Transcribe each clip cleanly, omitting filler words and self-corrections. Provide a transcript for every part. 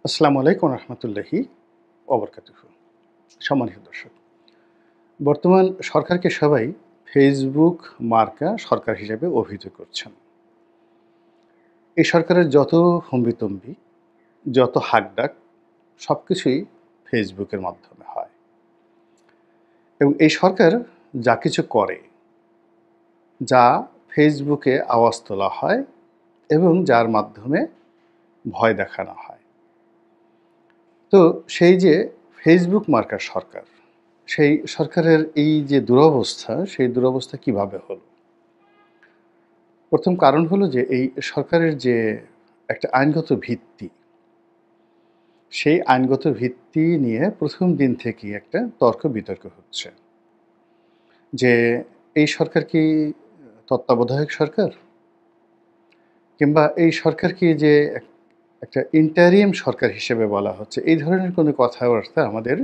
আসসালামু আলাইকুম রহমতুল্লাহি ওবরকাতুহু। সম্মানিত দর্শক, বর্তমান সরকারকে সবাই ফেসবুক মার্কা সরকার হিসেবে অভিহিত করছেন। এই সরকারের যত হম্বিতম্বি, যত হাকডাক সব কিছুই ফেসবুকের মাধ্যমে হয় এবং এই সরকার যা কিছু করে, যা ফেসবুকে আওয়াজ তোলা হয় এবং যার মাধ্যমে ভয় দেখানো হয়। তো সেই যে ফেসবুক মার্কা সরকার, সেই সরকারের এই যে দুরবস্থা, সেই দুরবস্থা কিভাবে হলো? প্রথম কারণ হলো যে এই সরকারের যে একটা আইনগত ভিত্তি, সেই আইনগত ভিত্তি নিয়ে প্রথম দিন থেকেই একটা তর্ক-বিতর্ক হচ্ছে। যে এই সরকার কি তত্ত্বাবধায়ক সরকার? কিংবা এই সরকার কি যে একটা ইন্টারিম সরকার হিসেবে বলা হচ্ছে, এই ধরনের কোনো কথাবার্তা আমাদের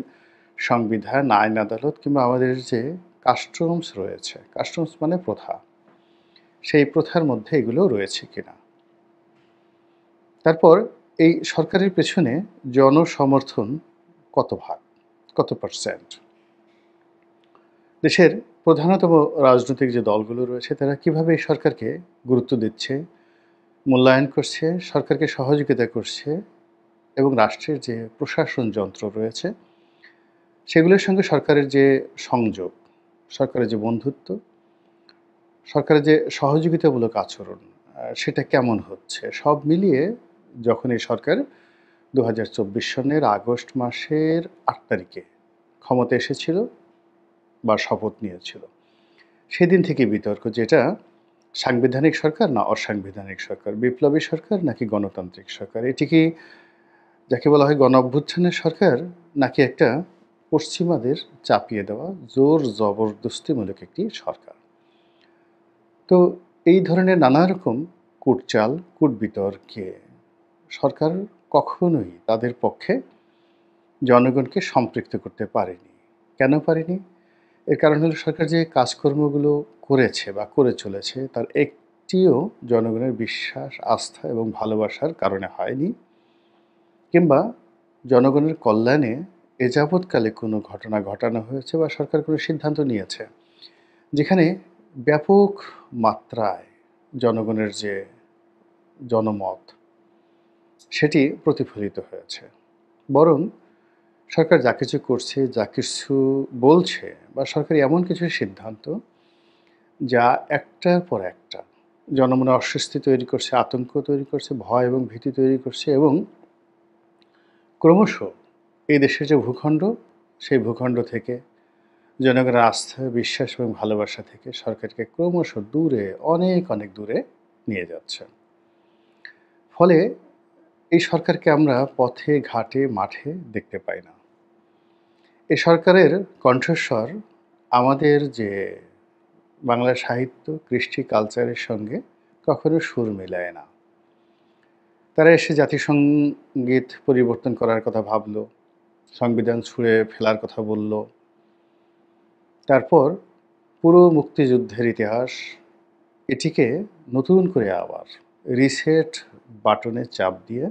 সংবিধান, আইন আদালত কিংবা আমাদের যে কাস্টমস রয়েছে, কাস্টমস মানে প্রথা, সেই প্রথার মধ্যে এগুলো রয়েছে কিনা? তারপর এই সরকারের পেছনে জনসমর্থন কত ভাগ, কত পার্সেন্ট? দেশের প্রধানতম রাজনৈতিক যে দলগুলো রয়েছে তারা কিভাবে এই সরকারকে গুরুত্ব দিচ্ছে, মূল্যায়ন করছে, সরকারকে সহযোগিতা করছে এবং রাষ্ট্রের যে প্রশাসন যন্ত্র রয়েছে সেগুলোর সঙ্গে সরকারের যে সংযোগ, সরকারের যে বন্ধুত্ব, সরকারের যে সহযোগিতামূলক আচরণ সেটা কেমন হচ্ছে? সব মিলিয়ে যখন এই সরকার ২০২৪ সনের আগস্ট মাসের ৮ তারিখে ক্ষমতায় এসেছিল বা শপথ নিয়েছিল, সেদিন থেকে বিতর্ক যে এটা সাংবিধানিক সরকার না অসাংবিধানিক সরকার, বিপ্লবী সরকার নাকি গণতান্ত্রিক সরকার, এটি কি যাকে বলা হয় গণঅভ্যুত্থানের সরকার নাকি একটা পশ্চিমাদের চাপিয়ে দেওয়া জোর জবরদস্তিমূলক একটি সরকার। তো এই ধরনের নানা রকম কূটচাল, কূটবিতর্কে সরকার কখনোই তাদের পক্ষে জনগণকে সম্পৃক্ত করতে পারেনি। কেন পারেনি? এর কারণ হলো সরকার যে কাজকর্মগুলো করেছে বা করে চলেছে তার একটিও জনগণের বিশ্বাস, আস্থা এবং ভালোবাসার কারণে হয়নি, কিংবা জনগণের কল্যাণে এ যাবৎকালে কোনো ঘটনা ঘটানো হয়েছে বা সরকার কোনো সিদ্ধান্ত নিয়েছে যেখানে ব্যাপক মাত্রায় জনগণের যে জনমত সেটি প্রতিফলিত হয়েছে। বরং সরকার যা কিছু করছে, যা কিছু বলছে বা সরকারি এমন কিছু সিদ্ধান্ত যা একটার পর একটা জনমনে অস্বস্তি তৈরি করছে, আতঙ্ক তৈরি করছে, ভয় এবং ভীতি তৈরি করছে এবং ক্রমশ এই দেশের যে ভূখণ্ড, সেই ভূখণ্ড থেকে জনগণের আস্থা, বিশ্বাস এবং ভালোবাসা থেকে সরকারকে ক্রমশ দূরে, অনেক, অনেক দূরে নিয়ে যাচ্ছে। ফলে এই সরকারকে আমরা পথে, ঘাটে, মাঠে দেখতে পাই না। এই সরকারের কণ্ঠস্বর আমাদের যে বাংলা সাহিত্য, কৃষ্টি, কালচারের সঙ্গে কখনো সুর মেলায় না। তারা এসে জাতিসংগীত পরিবর্তন করার কথা ভাবল, সংবিধান ছুঁড়ে ফেলার কথা বলল। তারপর পুরো মুক্তিযুদ্ধের ইতিহাস, এটিকে নতুন করে আবার রিসেট বাটনে চাপ দিয়ে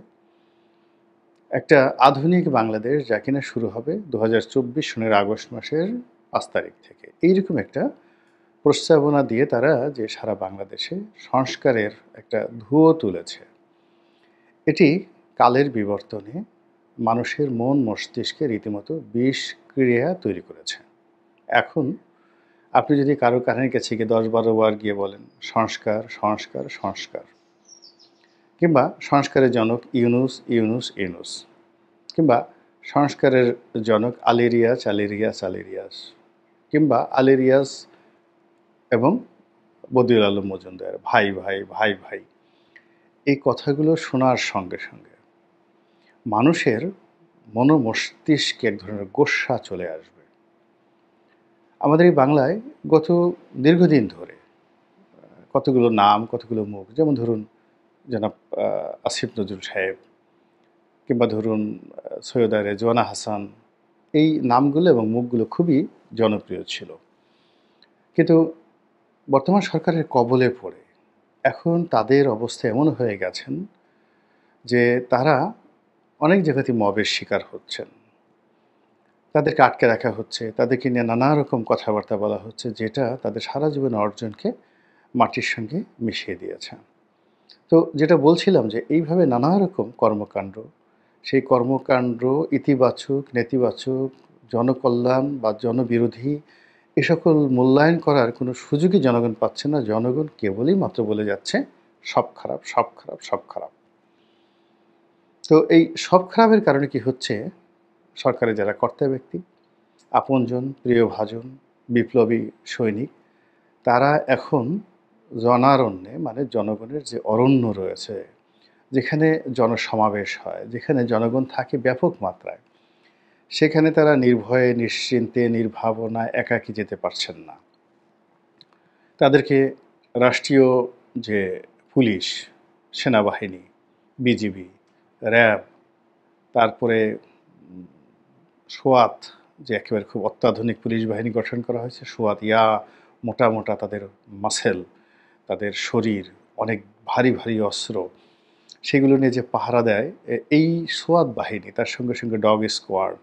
একটা আধুনিক বাংলাদেশ যা কিনা শুরু হবে ২০২৪ সনের আগস্ট মাসের ৫ তারিখ থেকে, এইরকম একটা প্রস্তাবনা দিয়ে তারা যে সারা বাংলাদেশে সংস্কারের একটা ধুয়ো তুলেছে, এটি কালের বিবর্তনে মানুষের মন মস্তিষ্কে রীতিমতো বিষক্রিয়া তৈরি করেছে। এখন আপনি যদি কারো কানের কাছে গিয়ে ১০-১২ বার গিয়ে বলেন সংস্কার, সংস্কার, সংস্কার, কিংবা সংস্কারের জনক ইউনূস, ইউনূস, ইউনূস, কিংবা সংস্কারের জনক আলী-রিয়াজ, আলী-রিয়াজ, আলী-রিয়াজ, কিংবা আলী-রিয়াজ এবং বদিউল আলম মজুমদার, ভাই ভাই, ভাই ভাই, এই কথাগুলো শোনার সঙ্গে সঙ্গে মানুষের মনোমস্তিষ্কে এক ধরনের গোস্বা চলে আসবে। আমাদের এই বাংলায় গত দীর্ঘদিন ধরে কতগুলো নাম, কতগুলো মুখ, যেমন ধরুন জনাব আসিফ নজরুল সাহেব, কিংবা ধরুন সৈয়দা রেজওয়ানা হাসান, এই নামগুলো এবং মুখগুলো খুবই জনপ্রিয় ছিল। কিন্তু বর্তমান সরকারের কবলে পড়ে এখন তাদের অবস্থা এমন হয়ে গেছেন যে তারা অনেক জায়গাতেই মবের শিকার হচ্ছেন। তাদেরকে আটকে রাখা হচ্ছে, তাদেরকে নিয়ে নানা রকম কথাবার্তা বলা হচ্ছে, যেটা তাদের সারা জীবনের অর্জনকে মাটির সঙ্গে মিশিয়ে দিয়েছে। তো যেটা বলছিলাম যে এইভাবে নানা রকম কর্মকাণ্ড, সেই কর্মকাণ্ড ইতিবাচক, নেতিবাচক, জনকল্যাণ বা জনবিরোধী এ সকল মূল্যায়ন করার কোনো সুযোগই জনগণ পাচ্ছে না। জনগণ কেবলই মাত্র বলে যাচ্ছে, সব খারাপ, সব খারাপ, সব খারাপ। তো এই সব খারাপের কারণে কি হচ্ছে, সরকারের যারা কর্তা ব্যক্তি, আপনজন, প্রিয়ভাজন, বিপ্লবী সৈনিক, তারা এখন জনারণ্যে মানে জনগণের যে অরণ্য রয়েছে, যেখানে জনসমাবেশ হয়, যেখানে জনগণ থাকে ব্যাপক মাত্রায়, সেখানে তারা নির্ভয়ে, নিশ্চিন্তে, নির্ভাবনায় একাকী যেতে পারছেন না। তাদেরকে রাষ্ট্রীয় যে পুলিশ, সেনাবাহিনী, বিজিবি, র্যাব, তারপরে সোয়াত, যে একেবারে খুব অত্যাধুনিক পুলিশ বাহিনী গঠন করা হয়েছে, সোয়াত, মোটা মোটা তাদের মাসেল, তাদের শরীর, অনেক ভারী ভারী অস্ত্র, সেগুলো নিয়ে যে পাহারা দেয় এই সোয়াত বাহিনী, তার সঙ্গে সঙ্গে ডগ স্কোয়াড,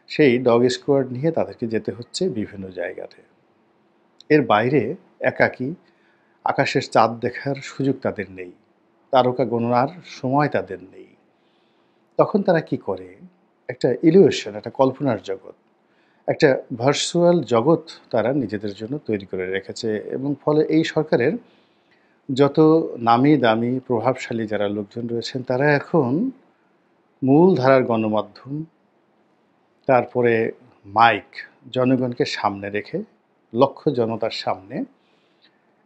সেই ডগ স্কোয়াড নিয়ে তাদেরকে যেতে হচ্ছে বিভিন্ন জায়গাতে। এর বাইরে একাকী আকাশের চাঁদ দেখার সুযোগ তাদের নেই, তারকা গণনার সময় তাদের নেই। তখন তারা কি করে, একটা ইলিউশন, একটা কল্পনার জগৎ, একটা ভার্চুয়াল জগৎ তারা নিজেদের জন্য তৈরি করে রেখেছে। এবং ফলে এই সরকারের যত নামি দামি প্রভাবশালী যারা লোকজন রয়েছেন, তারা এখন মূল ধারার গণমাধ্যম, তারপরে মাইক, জনগণকে সামনে রেখে, লক্ষ জনতার সামনে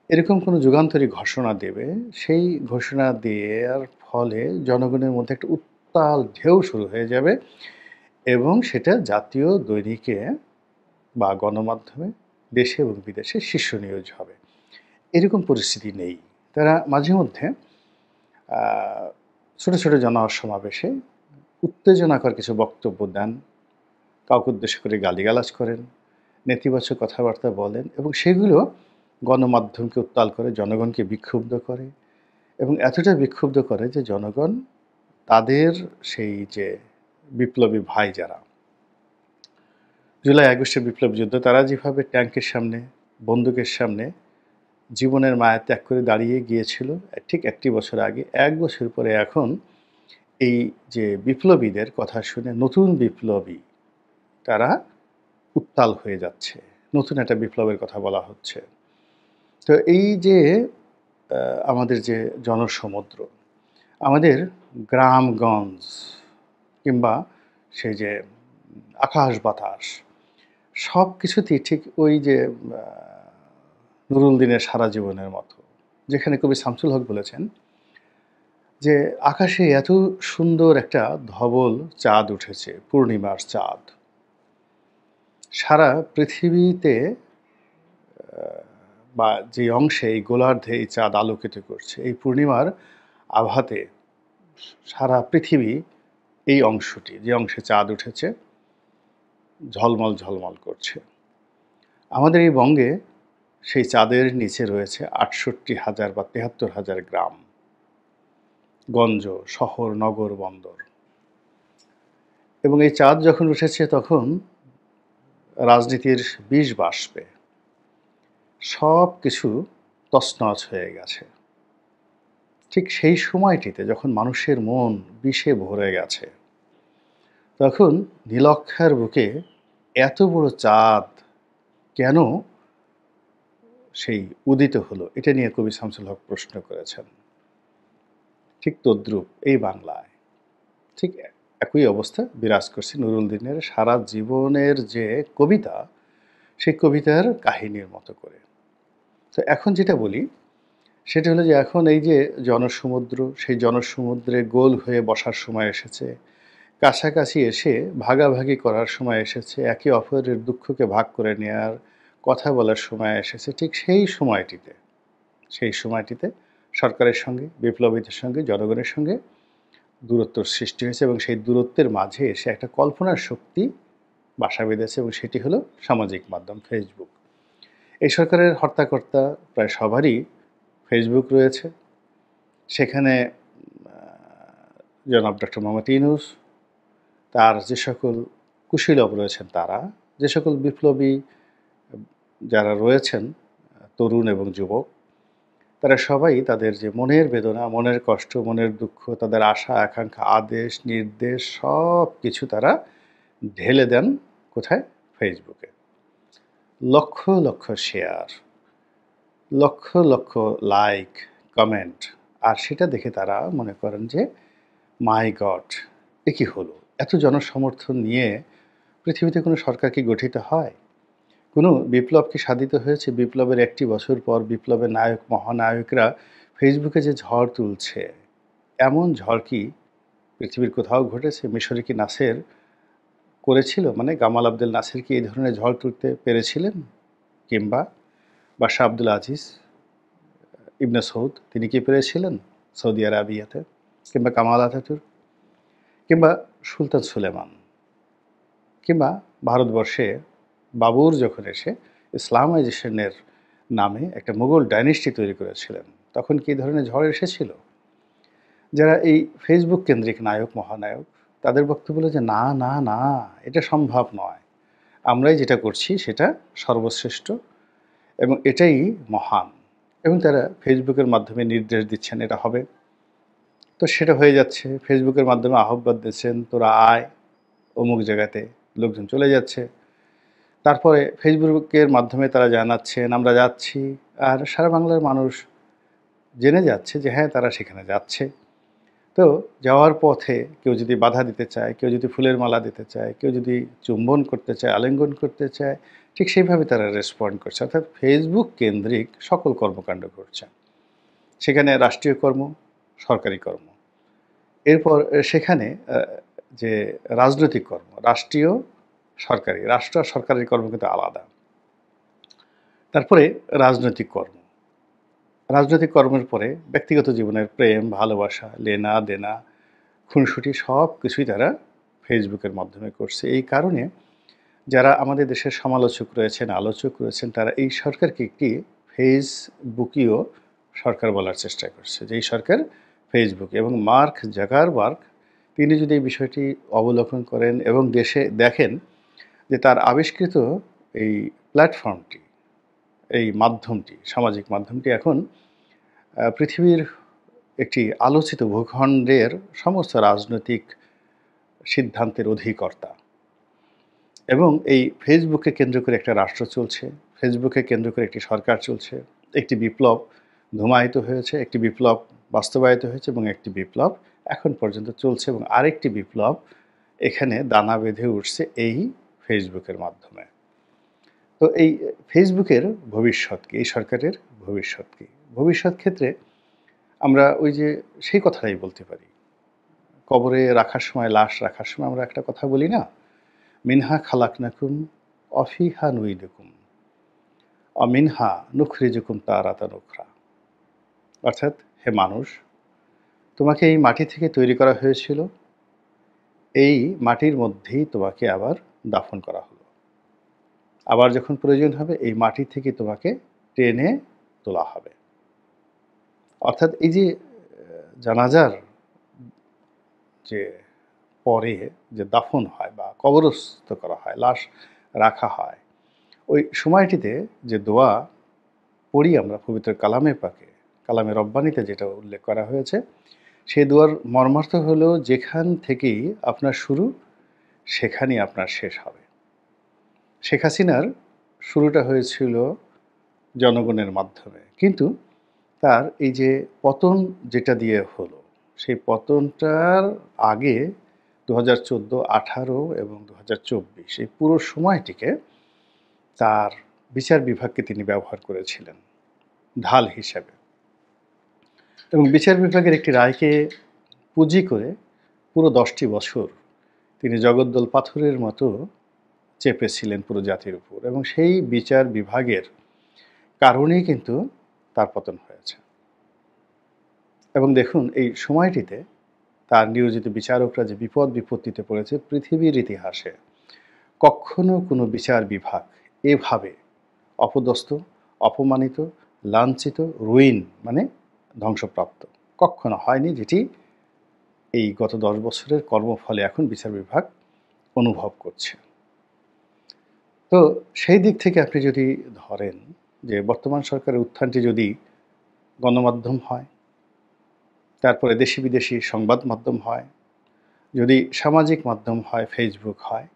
এরকম কোনো যুগান্তরী ঘোষণা দেবে, সেই ঘোষণা দেওয়ার ফলে জনগণের মধ্যে একটা উত্তাল ঢেউ শুরু হয়ে যাবে এবং সেটা জাতীয় দৈনিকে বা গণমাধ্যমে দেশে এবং বিদেশে শীর্ষ নিউজ হবে। এরকম পরিস্থিতি নেই। তারা মাঝে মধ্যে ছোট ছোট জনসমাবেশে উত্তেজনাকর কিছু বক্তব্য দেন, কাউকে উদ্দেশ্য করে গালিগালাজ করেন, নেতিবাচক কথাবার্তা বলেন এবং সেগুলো গণমাধ্যমকে উত্তাল করে, জনগণকে বিক্ষুব্ধ করে এবং এতটা বিক্ষুব্ধ করে যে জনগণ তাদের সেই যে বিপ্লবী ভাই যারা জুলাই আগস্টের বিপ্লব যুদ্ধ, তারা যেভাবে ট্যাঙ্কের সামনে, বন্দুকের সামনে জীবনের মায়া ত্যাগ করে দাঁড়িয়ে গিয়েছিল ঠিক একটি বছর আগে, এক বছর পরে এখন এই যে বিপ্লবীদের কথা শুনে নতুন বিপ্লবী তারা উত্তাল হয়ে যাচ্ছে, নতুন একটা বিপ্লবের কথা বলা হচ্ছে। তো এই যে আমাদের যে জনসমুদ্র, আমাদের গ্রামগঞ্জ কিংবা সেই যে আকাশ বাতাস, সব কিছুতেই ঠিক ওই যে নুরুল দিনের সারা জীবনের মতো, যেখানে কবি শামসুল হক বলেছেন যে আকাশে এত সুন্দর একটা ধবল চাঁদ উঠেছে, পূর্ণিমার চাঁদ, সারা পৃথিবীতে বা যে অংশে এই গোলার্ধে এই চাঁদ আলোকিত করছে, এই পূর্ণিমার আভাতে সারা পৃথিবী এই অংশটি, যে অংশে চাঁদ উঠেছে, ঝলমল ঝলমল করছে। আমাদের এই বঙ্গে সেই চাঁদের নিচে রয়েছে ৬৮,০০০ বা ৭৩,০০০ গ্রাম গঞ্জ, শহর, নগর, বন্দর। এবং এই চাঁদ যখন উঠেছে তখন রাজনীতির বিষ বাষ্পে সব কিছু তছনছ হয়ে গেছে। ঠিক সেই সময়টিতে যখন মানুষের মন বিষে ভরে গেছে, তখন নীলক্ষার বুকে এত বড় চাঁদ কেন সেই উদিত হলো, এটা নিয়ে কবি শামসুল হক প্রশ্ন করেছেন। ঠিক তদ্রূপ এই বাংলায় ঠিক একই অবস্থা বিরাজ করছে নুরুল দিনের সারা জীবনের যে কবিতা, সেই কবিতার কাহিনীর মতো করে। তো এখন যেটা বলি সেটা হলো যে এখন এই যে জনসমুদ্র, সেই জনসমুদ্রে গোল হয়ে বসার সময় এসেছে, কাছাকাছি এসে ভাগাভাগি করার সময় এসেছে, একে অপরের দুঃখকে ভাগ করে নেওয়ার কথা বলার সময় এসেছে। ঠিক সেই সময়টিতে সরকারের সঙ্গে, বিপ্লবীদের সঙ্গে, জনগণের সঙ্গে দূরত্বর সৃষ্টি হয়েছে এবং সেই দূরত্বের মাঝে এসে একটা কল্পনার শক্তি বাসা বেঁধেছে এবং সেটি হলো সামাজিক মাধ্যম, ফেসবুক। এই সরকারের হর্তাকর্তা প্রায় সবারই ফেসবুক রয়েছে। সেখানে জনাব ডক্টর মোহাম্মদ ইউনূস, তার যে সকল কুশীলব রয়েছেন তারা, যে সকল বিপ্লবী যারা রয়েছেন তরুণ এবং যুবক, তারা সবাই তাদের যে মনের বেদনা, মনের কষ্ট, মনের দুঃখ, তাদের আশা আকাঙ্ক্ষা, আদেশ নির্দেশ সব কিছু তারা ঢেলে দেন কোথায়? ফেসবুকে। Lakh lakh share, lakh lakh like, comment, আর সেটা দেখে তারা মনে করেন যে মাই গড, এ কি হলো? এত জনসমর্থন নিয়ে পৃথিবীতে কোনো সরকার কি গঠিত হয়? কোনো বিপ্লব কি সাধিত হয়েছে? বিপ্লবের একটি বছর পর বিপ্লবের নায়ক মহানায়করা ফেসবুকে যে ঝড় তুলছে, এমন ঝড় কি পৃথিবীর কোথাও ঘটেছে? মিশরে কি নাসের করেছিল? মানে গামাল আবদেল নাসের কি এই ধরনের ঝড় তুলতে পেরেছিলেন? কিংবা বাদশাহ আব্দুল আজিজ ইবনে সৌদ, তিনি কি পেরেছিলেন সৌদি আরাবিয়াতে? কিংবা কামাল আতাতুর্ক, কিংবা সুলতান সুলেমান, কিংবা ভারতবর্ষে বাবর যখন এসে ইসলামাইজেশনের নামে একটা মুঘল ডাইনেস্টি তৈরি করেছিলেন, তখন কি ধরনের ঝড় এসেছিল? যারা এই ফেসবুক কেন্দ্রিক নায়ক মহানায়ক, তাদের বক্তব্য হলো যে না না না, এটা সম্ভব নয়, আমরাই যেটা করছি সেটা সর্বশ্রেষ্ঠ এবং এটাই মহান, এবং তারা ফেসবুকের মাধ্যমে নির্দেশ দিচ্ছেন এটা হবে। তো সেটা হয়ে যাচ্ছে, ফেসবুকের মাধ্যমে আহ্বান দিচ্ছেন তোরা আয় অমুক জায়গাতে, লোকজন চলে যাচ্ছে। তারপরে ফেসবুকের মাধ্যমে তারা জানাচ্ছেন আমরা যাচ্ছি, আর সারা বাংলার মানুষ জেনে যাচ্ছে যে হ্যাঁ তারা সেখানে যাচ্ছে। তো যাওয়ার পথে কেউ যদি বাধা দিতে চায়, কেউ যদি ফুলের মালা দিতে চায়, কেউ যদি চুম্বন করতে চায়, আলিঙ্গন করতে চায়, ঠিক সেইভাবে তারা রেসপন্ড করছে। অর্থাৎ ফেসবুক কেন্দ্রিক সকল কর্মকাণ্ড ঘটছে। সেখানে রাষ্ট্রীয় কর্ম, সরকারি কর্ম, এরপর সেখানে যে রাজনৈতিক কর্ম, রাষ্ট্রীয় সরকারি, রাষ্ট্র আর সরকারের কর্ম কিন্তু আলাদা। তারপরে রাজনৈতিক কর্ম, রাজনৈতিক কর্মের পরে ব্যক্তিগত জীবনের প্রেম, ভালোবাসা, লেনা দেনা, খুনসুটি সব কিছুই তারা ফেসবুকের মাধ্যমে করছে। এই কারণে যারা আমাদের দেশের সমালোচক রয়েছেন, আলোচক রয়েছেন, তারা এই সরকারকে একটি ফেসবুকীয় সরকার বলার চেষ্টা করছে, যে এই সরকার ফেসবুকে। এবং মার্ক জাকারবার্গ, তিনি যদি এই বিষয়টি অবলোকন করেন এবং দেশে দেখেন যে তার আবিষ্কৃত এই প্ল্যাটফর্মটি, এই মাধ্যমটি, সামাজিক মাধ্যমটি এখন পৃথিবীর একটি আলোচিত ভূখণ্ডের সমস্ত রাজনৈতিক সিদ্ধান্তের অধিকর্তা, এবং এই ফেসবুককে কেন্দ্র করে একটা রাষ্ট্র চলছে, ফেসবুককে কেন্দ্র করে একটি সরকার চলছে, একটি বিপ্লব ধূমায়িত হয়েছে, একটি বিপ্লব বাস্তবায়িত হয়েছে, এবং একটি বিপ্লব এখন পর্যন্ত চলছে, এবং আরেকটি বিপ্লব এখানে দানা বেঁধে উঠছে এই ফেসবুকের মাধ্যমে। তো এই ফেসবুকের ভবিষ্যৎ কি? এই সরকারের ভবিষ্যৎ কি? ভবিষ্যৎ ক্ষেত্রে আমরা ওই যে সেই কথাটাই বলতে পারি, কবরে রাখার সময়, লাশ রাখার সময় আমরা একটা কথা বলি না, মিনহা খালাকনাকুম অফিহা নুইদুকুম অমিনহা নুখরিজুকুম তারাতান উখরা। অর্থাৎ হে মানুষ, তোমাকে এই মাটি থেকে তৈরি করা হয়েছিল, এই মাটির মধ্যেই তোমাকে আবার দাফন করা হলো, আবার যখন প্রয়োজন হবে এই মাটি থেকে তোমাকে টেনে তোলা হবে। অর্থাৎ এই যে জানাজার যে পরে যে দাফন হয় বা কবরস্থ করা হয়, লাশ রাখা হয়, ওই সময়টিতে যে দোয়া পড়ি আমরা পবিত্র কালামে পাকে, কালামে রব্বানিতে যেটা উল্লেখ করা হয়েছে, সেই দোয়ার মর্মার্থ হলো যেখান থেকেই আপনার শুরু সেখানেই আপনার শেষ হবে। শেখ হাসিনার শুরুটা হয়েছিল জনগণের মাধ্যমে, কিন্তু তার এই যে পতন যেটা দিয়ে হলো, সেই পতনটার আগে 2014, 18 এবং 2024 এই পুরো সময়টিকে তার বিচার বিভাগকে তিনি ব্যবহার করেছিলেন ঢাল হিসাবে, এবং বিচার বিভাগের একটি রায়কে পুঁজি করে পুরো 10টি বছর তিনি জগদ্দল পাথরের মতো চেপেছিলেন পুরো জাতির উপর, এবং সেই বিচার বিভাগের কারণেই কিন্তু তার পতন হয়েছে। এবং দেখুন এই সময়টিতে তার নিয়োজিত বিচারকরা যে বিপদ বিপত্তিতে পড়েছে, পৃথিবীর ইতিহাসে কখনো কোনো বিচার বিভাগ এভাবে অপদস্থ, অপমানিত, লাঞ্ছিত, রুইন মানে ধ্বংসপ্রাপ্ত কখনো হয়নি, যেটি এই গত 10 বছরের কর্মফলে এখন বিচার বিভাগ অনুভব করছে। তো সেই দিক থেকে আপনি যদি ধরেন যে বর্তমান সরকারের উত্থানটি যদি গণমাধ্যম হয়, তারপরে দেশি বিদেশি সংবাদ মাধ্যম হয়, যদি সামাজিক মাধ্যম হয়, ফেসবুক হয়,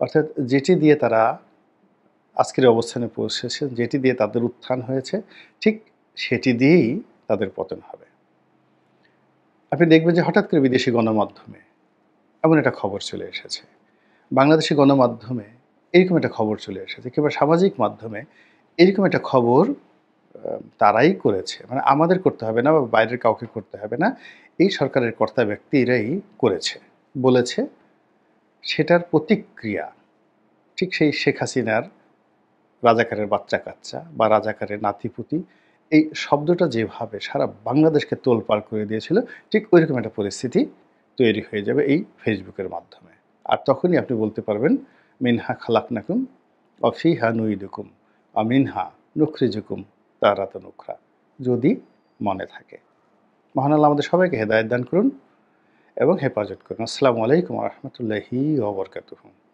অর্থাৎ যেটি দিয়ে তারা আজকের অবস্থানে পৌঁছেছেন, যেটি দিয়ে তাদের উত্থান হয়েছে, ঠিক সেটি দিয়েই তাদের পতন হবে। আপনি দেখবেন যে হঠাৎ করে বিদেশি গণমাধ্যমে এমন একটা খবর চলে এসেছে। বাংলাদেশি গণমাধ্যমে এরকম একটা খবর চলে এসেছে কিংবা সামাজিক মাধ্যমে এরকম একটা খবর তারাই করেছে। মানে আমাদের করতে হবে না বা বাইরের কাউকে করতে হবে না। এই সরকারের কর্তা ব্যক্তিরাই করেছে, বলেছে। সেটার প্রতিক্রিয়া ঠিক সেই শেখ হাসিনার রাজাকারের বাচ্চা-কাচ্চা বা রাজাকারের নাতি-পুতি এই শব্দটা যেভাবে সারা বাংলাদেশকে তোলপাড় করে দিয়েছিল, ঠিক ঐরকম একটা পরিস্থিতি তৈরি হয়ে যাবে এই ফেসবুকের মাধ্যমে। আর তখনই আপনি বলতে পারবেন, মিনহা খালাকনাকুম ওয়া ফিহা নুইদুকুম ওয়া মিনহা নুখরিজুকুম তারাতান উখরা। যদি মনে থাকে। মহান আল্লাহ আমাদের সবাইকে হেদায়েত দান করুন এবং হেফাজত করুন। আসসালামু আলাইকুম ওয়া রাহমাতুল্লাহি ওয়া বারাকাতুহু।